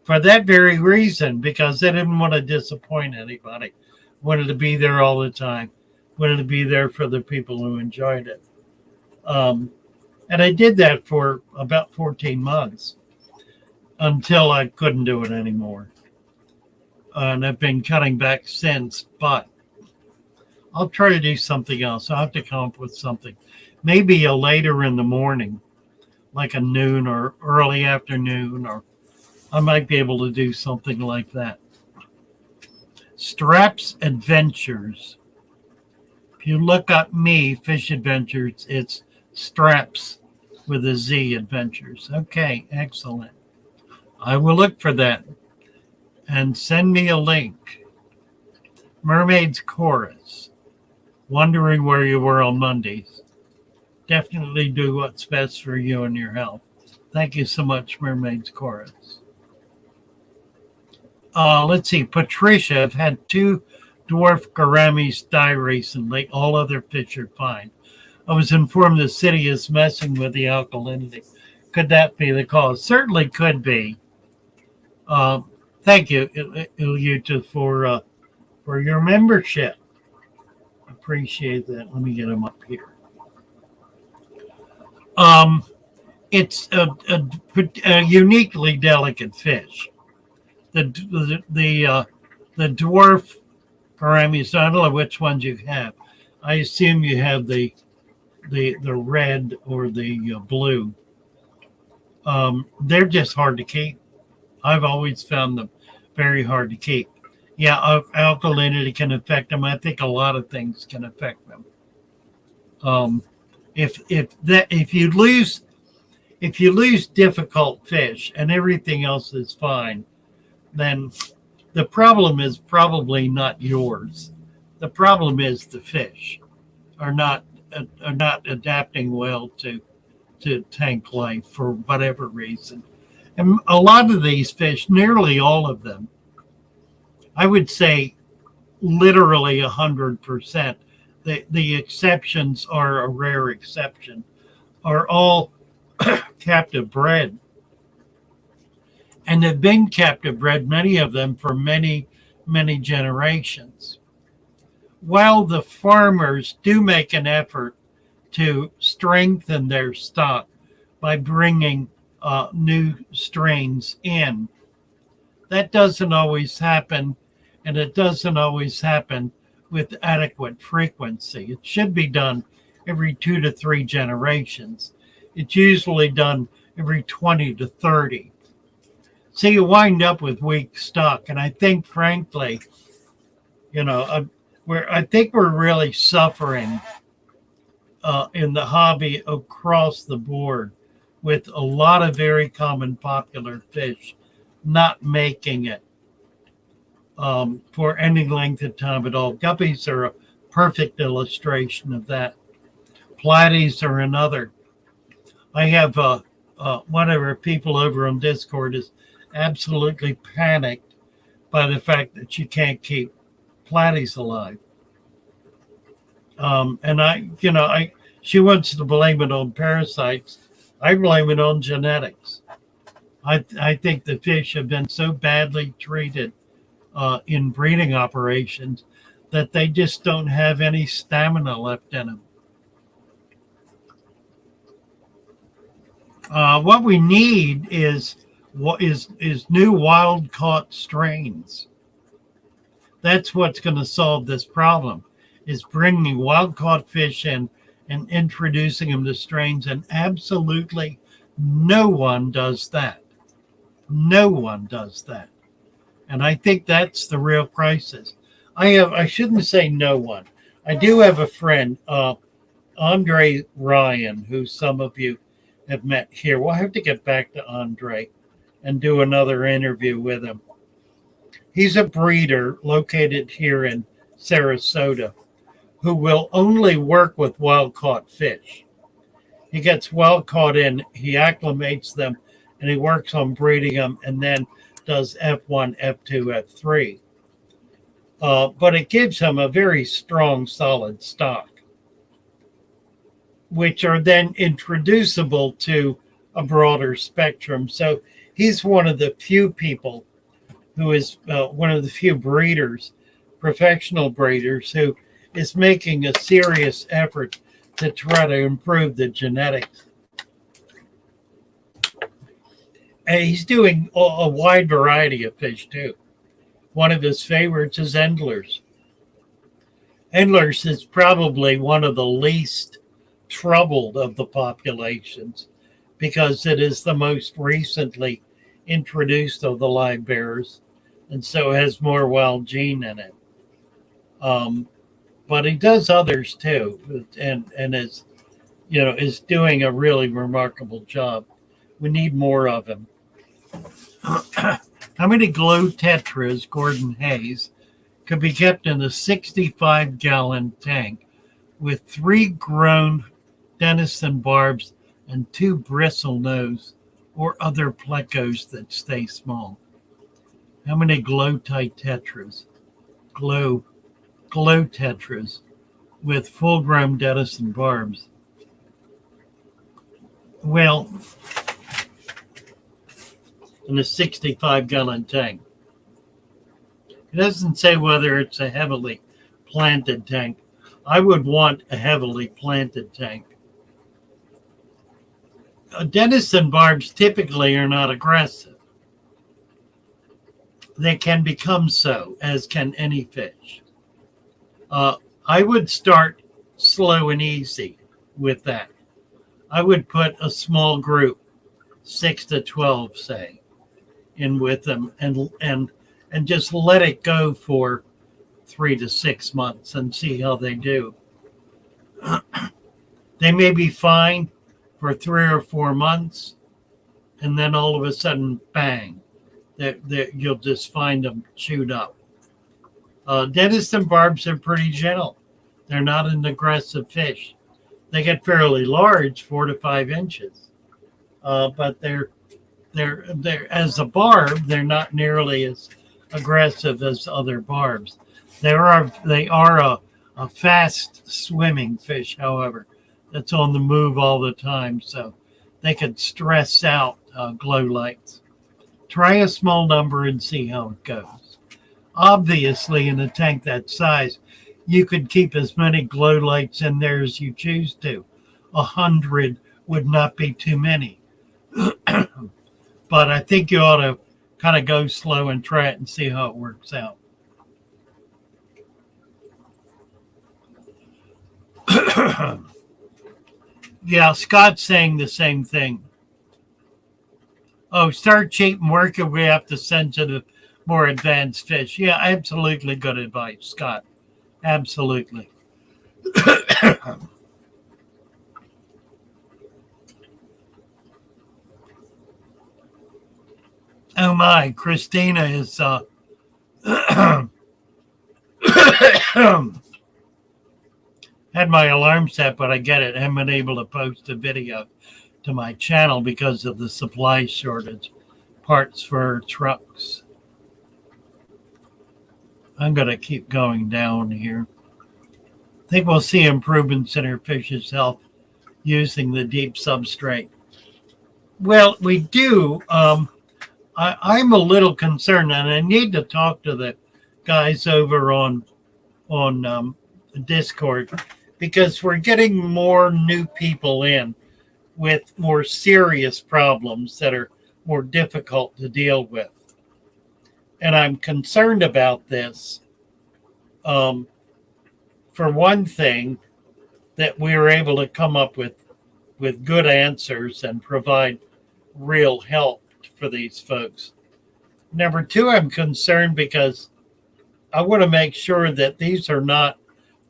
for that very reason, because I didn't want to disappoint anybody. Wanted to be there all the time. Wanted to be there for the people who enjoyed it. And I did that for about 14 months until I couldn't do it anymore. And I've been cutting back since, but I'll try to do something else. I'll have to come up with something. Maybe a later in the morning, like a noon or early afternoon, or I might be able to do something like that. Straps Adventures. If you look up me, Fish Adventures, it's Straps with a Z Adventures. Okay, excellent. I will look for that and send me a link. Mermaid's Chorus. Wondering where you were on Mondays. Definitely do what's best for you and your health. Thank you so much, Mermaid's Chorus. Let's see. Patricia, I've had 2 dwarf gouramis die recently. All other fish are fine. I was informed the city is messing with the alkalinity. Could that be the cause? Certainly could be. Thank you, Ilyuta, for your membership. Appreciate that. Let me get them up here. It's a uniquely delicate fish. The dwarf gouramis, I don't know which ones you have. I assume you have the red or the blue. They're just hard to keep. I've always found them very hard to keep. Yeah, alkalinity can affect them. I think a lot of things can affect them. If you lose difficult fish and everything else is fine, then the problem is probably not yours. The problem is the fish are not adapting well to tank life for whatever reason. And a lot of these fish, nearly all of them, I would say literally 100%. The exceptions are a rare exception, are all captive bred. And they've been captive bred, many of them, for many, many generations. While the farmers do make an effort to strengthen their stock by bringing new strains in. That doesn't always happen, and it doesn't always happen with adequate frequency. It should be done every 2 to 3 generations. It's usually done every 20 to 30. So you wind up with weak stock. And I think, frankly, I think we're really suffering in the hobby across the board with a lot of very common popular fish not making it for any length of time at all. Guppies are a perfect illustration of that. Platies are another. I have one of our people over on Discord is absolutely panicked by the fact that you can't keep platies alive. And she wants to blame it on parasites. I blame it on genetics. I think the fish have been so badly treated in breeding operations that they just don't have any stamina left in them. What we need is new wild caught strains. That's what's going to solve this problem, is bringing wild caught fish in and introducing them to strains, and absolutely no one does that. No one does that. And I think that's the real crisis. I shouldn't say no one. I do have a friend, Andre Ryan, who some of you have met here. We'll have to get back to Andre and do another interview with him. He's a breeder located here in Sarasota who will only work with wild-caught fish. He gets wild-caught in, he acclimates them, and he works on breeding them and then does F1, F2, F3. But it gives him a very strong, solid stock, which are then introducible to a broader spectrum. So he's one of the few people who is one of the few breeders, professional breeders, who is making a serious effort to try to improve the genetics. And he's doing a wide variety of fish too. One of his favorites is Endlers. Endlers is probably one of the least troubled of the populations because it is the most recently introduced of the live bearers, and so has more wild gene in it. But he does others too, and is doing a really remarkable job. We need more of him. How many glow tetras, Gordon Hayes, could be kept in a 65-gallon tank with 3 grown Denison barbs and 2 bristlenose or other plecos that stay small? How many glow-tight tetras? Glow tetras with full-grown Denison barbs. Well, in a 65-gallon tank. It doesn't say whether it's a heavily planted tank. I would want a heavily planted tank. Denison barbs typically are not aggressive. They can become so, as can any fish. I would start slow and easy with that. I would put a small group, 6 to 12, say, in with them and just let it go for 3 to 6 months and see how they do. They may be fine for 3 or 4 months, and then all of a sudden, bang, you'll just find them chewed up. Denison barbs are pretty gentle. They're not an aggressive fish. They get fairly large, 4 to 5 inches, but they're as a barb, they're not nearly as aggressive as other barbs. They are a fast swimming fish, however, that's on the move all the time, so they could stress out glow lights. Try a small number and see how it goes. Obviously, in a tank that size, you could keep as many glow lights in there as you choose to. 100 would not be too many. But I think you ought to kind of go slow and try it and see how it works out. Yeah, Scott's saying the same thing. Oh, start cheap and work your way up to sensitive, more advanced fish. Yeah, absolutely good advice, Scott. Absolutely. Oh my, Christina is had my alarm set, but I get it. I haven't been able to post a video to my channel because of the supply shortage. Parts for trucks. I'm going to keep going down here. I think we'll see improvements in our fish's health using the deep substrate. Well, we do. I'm a little concerned, and I need to talk to the guys over on Discord, because we're getting more new people in with more serious problems that are more difficult to deal with. And I'm concerned about this. For one thing, that we were able to come up with good answers and provide real help for these folks. Number two, I'm concerned because I want to make sure that these are not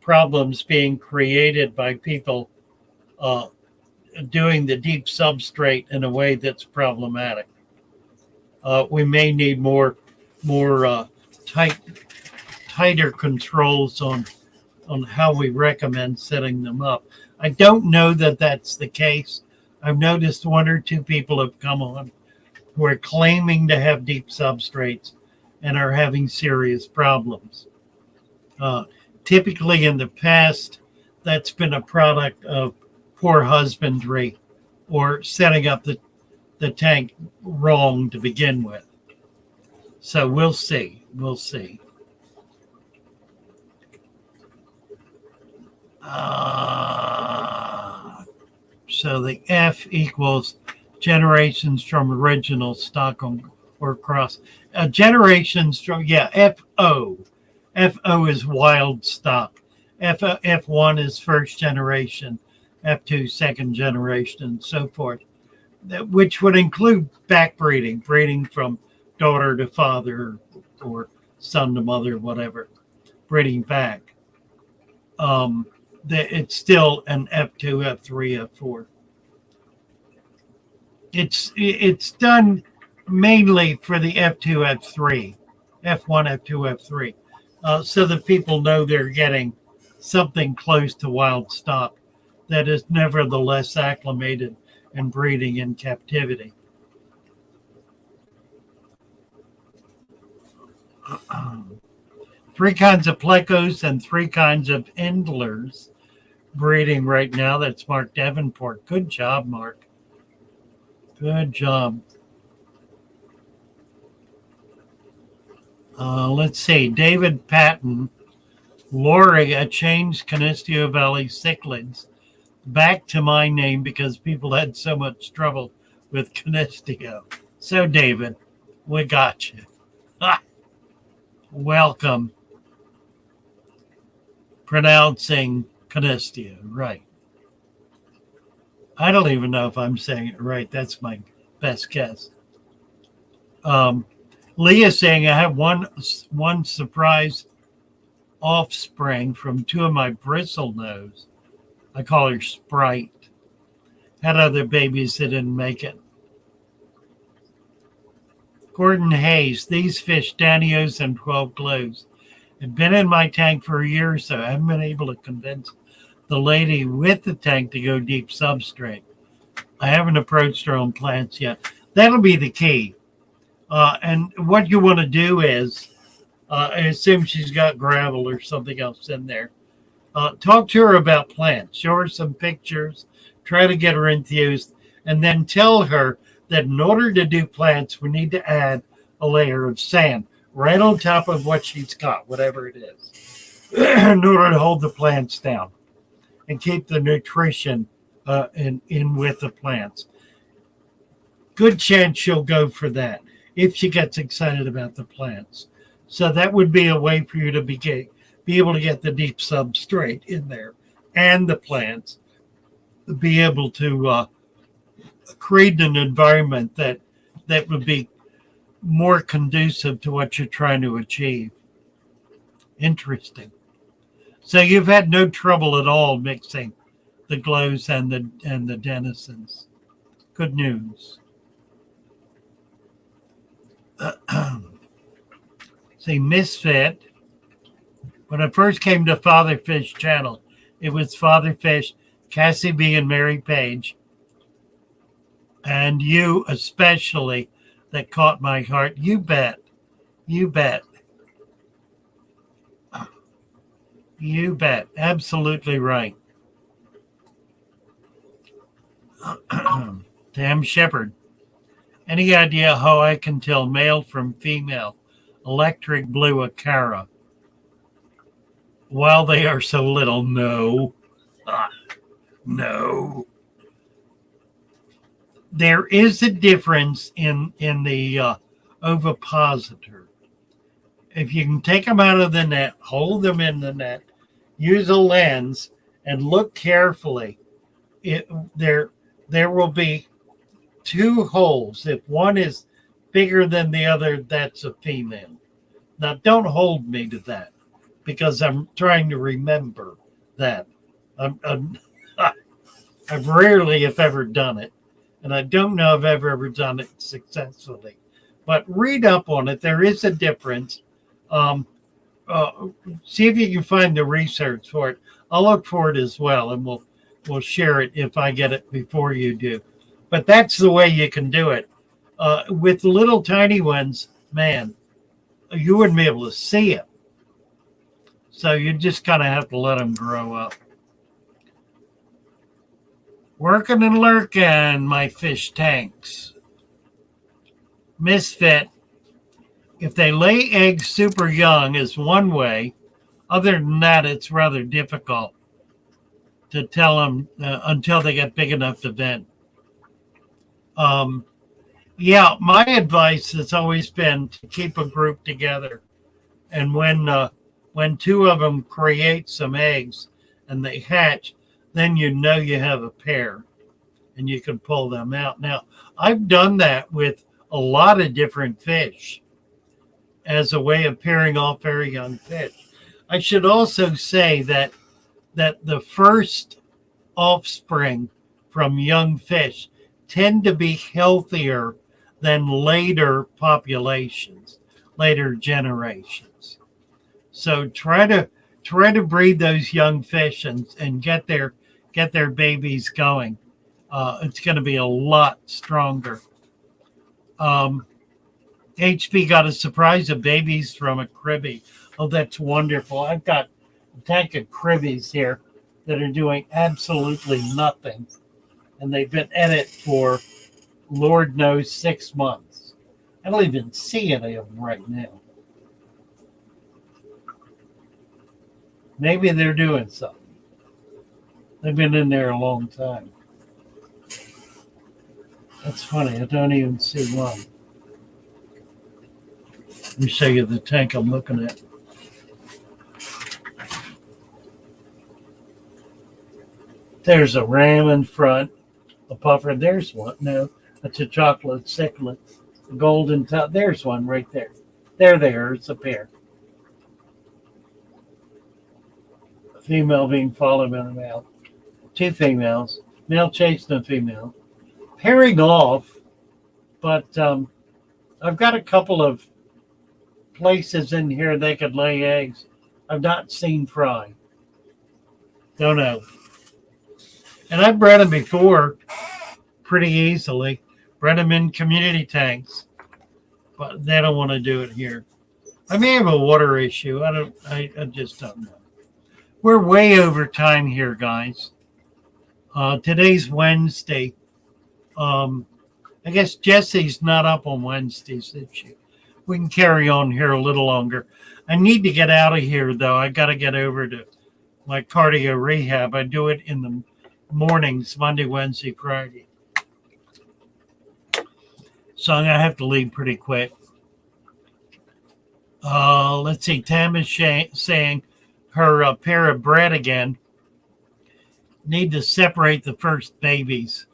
problems being created by people doing the deep substrate in a way that's problematic. We may need more tighter controls on how we recommend setting them up. I don't know that that's the case. I've noticed one or two people have come on who are claiming to have deep substrates and are having serious problems. Typically in the past, that's been a product of poor husbandry or setting up the tank wrong to begin with. So we'll see. We'll see. So the F equals generations from original stock or cross. Generations from, FO. FO is wild stock. F1 is first generation. F2 second generation, and so forth. Which would include backbreeding, breeding from daughter to father or son to mother, whatever, breeding back. It's still an F2, F3, F4. It's done mainly for the F2, F3, F1, F2, F3, so that people know they're getting something close to wild stock that is nevertheless acclimated and breeding in captivity. Three kinds of plecos and three kinds of endlers breeding right now. That's Mark Davenport. Good job, Mark. Good job. Let's see. David Patton, Lori, a changed Canisteo Valley cichlids back to my name because people had so much trouble with Canisteo. So, David, we got you. Welcome. Pronouncing Canisteo, right. I don't even know if I'm saying it right. That's my best guess. Leah saying I have one surprise offspring from two of my bristlenose. I call her Sprite. Had other babies that didn't make it. Gordon Hayes, these fish, Danios and 12 Glows, have been in my tank for a year or so. I haven't been able to convince the lady with the tank to go deep substrate. I haven't approached her on plants yet. That'll be the key. And what you want to do is, I assume she's got gravel or something else in there. Talk to her about plants. Show her some pictures. Try to get her enthused. And then tell her that in order to do plants, we need to add a layer of sand right on top of what she's got, whatever it is, in order to hold the plants down and keep the nutrition in with the plants. good chance she'll go for that if she gets excited about the plants. So that would be a way for you to be able to get the deep substrate in there and the plants, be able to create an environment that would be more conducive to what you're trying to achieve. Interesting. So you've had no trouble at all mixing the glows and the denizens. Good news. See, Misfit. When I first came to Father Fish channel, it was Father Fish, Cassie B, and Mary Page, and you especially that caught my heart. You bet. You bet. You bet. Absolutely right. Tam Shepherd. Any idea how I can tell male from female? Electric blue Acara. While they are so little, no. No. There is a difference in the ovipositor. If you can take them out of the net, hold them in the net, use a lens, and look carefully, there will be two holes. If one is bigger than the other, that's a female. Now, don't hold me to that because I'm trying to remember that. I've rarely, if ever, done it, and I don't know if I've ever done it successfully. But read up on it. There is a difference. See if you can find the research for it. I'll look for it as well, and we'll share it if I get it before you do. But that's the way you can do it. With little tiny ones, man, you wouldn't be able to see it. So you just kind of have to let them grow up. Working and lurking, my fish tanks. Misfit. If they lay eggs super young is one way. Other than that, it's rather difficult to tell them until they get big enough to vent. Yeah, my advice has always been to keep a group together. And when two of them create some eggs and they hatch, then you know you have a pair and you can pull them out. Now, I've done that with a lot of different fish as a way of pairing off very young fish. I should also say that the first offspring from young fish tend to be healthier than later populations, later generations. So try to breed those young fish and get their babies going. It's going to be a lot stronger. HB got a surprise of babies from a cribby. Oh, that's wonderful. I've got a tank of cribbies here that are doing absolutely nothing. And they've been at it for, Lord knows, 6 months. I don't even see any of them right now. Maybe they're doing something. They've been in there a long time. That's funny. I don't even see one. Let me show you the tank I'm looking at. There's a ram in front, a puffer. There's one. No, that's a chocolate cichlid. A golden top. There's one right there. There. It's a pair. A female being followed by a male. Two females. Male chasing a female. Pairing off, but I've got a couple of places in here they could lay eggs. I've not seen fry. Don't know. And I've bred them before pretty easily. Bred them in community tanks, but they don't want to do it here. I may have a water issue. I just don't know. We're way over time here, guys. Today's Wednesday. I guess Jesse's not up on Wednesdays, is she? We can carry on here a little longer. I need to get out of here, though. I got to get over to my cardio rehab. I do it in the mornings, Monday, Wednesday, Friday. So I'm going to have to leave pretty quick. Let's see. Tam is saying her pair of bread again. Need to separate the first babies.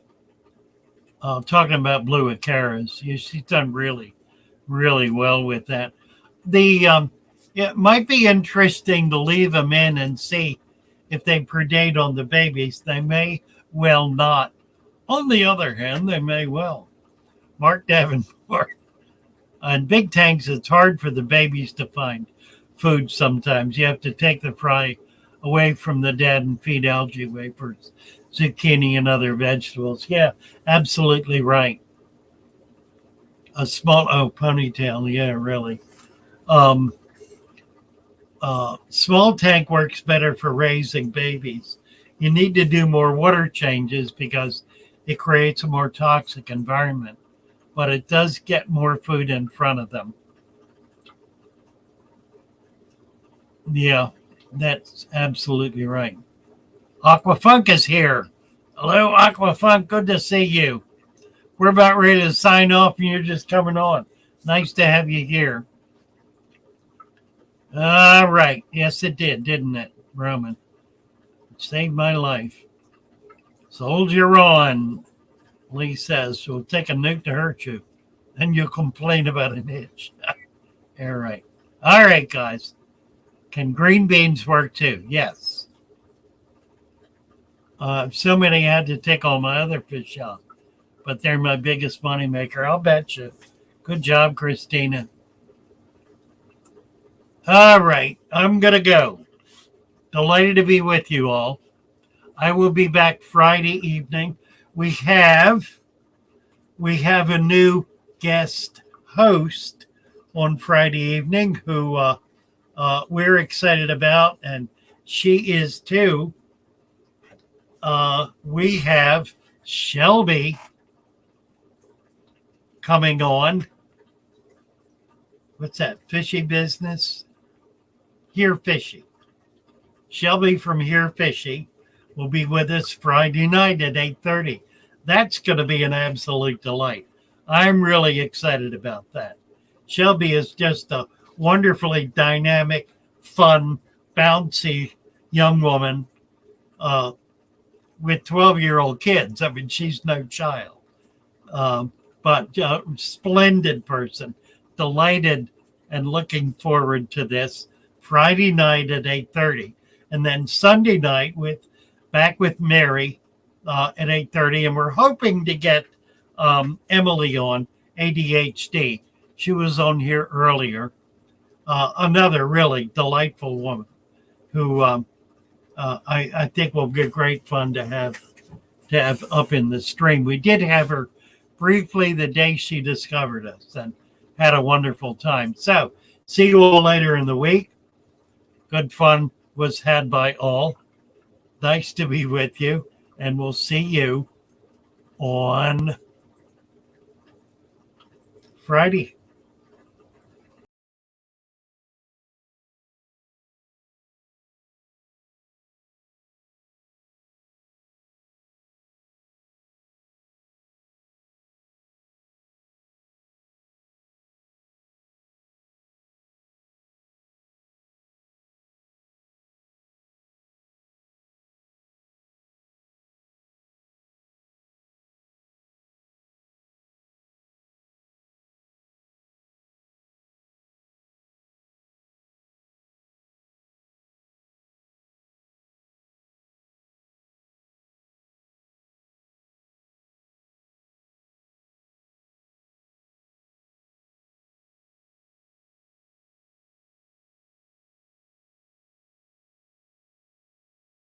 Talking about blue acaras. She's done really, really well with that. It might be interesting to leave them in and see if they predate on the babies. They may well not. On the other hand, they may well. Mark Davenport. On big tanks, it's hard for the babies to find food sometimes. You have to take the fry away from the dad and feed algae wafers, zucchini, and other vegetables. Yeah, absolutely right. A small, ponytail. Yeah, really. Small tank works better for raising babies. You need to do more water changes because it creates a more toxic environment, but it does get more food in front of them. Yeah, that's absolutely right. Aquafunk is here. Hello, Aquafunk. Good to see you. We're about ready to sign off and you're just coming on. Nice to have you here. All right. Yes, it did, didn't it, Roman? It saved my life. Soldier on, Lee says. We'll take a nuke to hurt you. Then you'll complain about an itch. All right. All right, guys. Can green beans work too? Yes. So many had to take all my other fish out, but they're my biggest money maker. I'll bet you. Good job, Christina. All right, I'm going to go. Delighted to be with you all. I will be back Friday evening. We have a new guest host on Friday evening who we're excited about, and she is too. We have Shelby coming on. What's that? Fishy business? Here Fishy. Shelby from Here Fishy will be with us Friday night at 8:30. That's going to be an absolute delight. I'm really excited about that. Shelby is just a wonderfully dynamic, fun, bouncy young woman with 12-year-old kids. I mean, she's no child, but splendid person. Delighted and looking forward to this Friday night at 8:30, and then Sunday night back with Mary at 8:30, and we're hoping to get Emily on ADHD. She was on here earlier. Another really delightful woman who I think will be great fun to have up in the stream. We did have her briefly the day she discovered us and had a wonderful time. So see you all later in the week. Good fun was had by all. Nice to be with you, and we'll see you on Friday.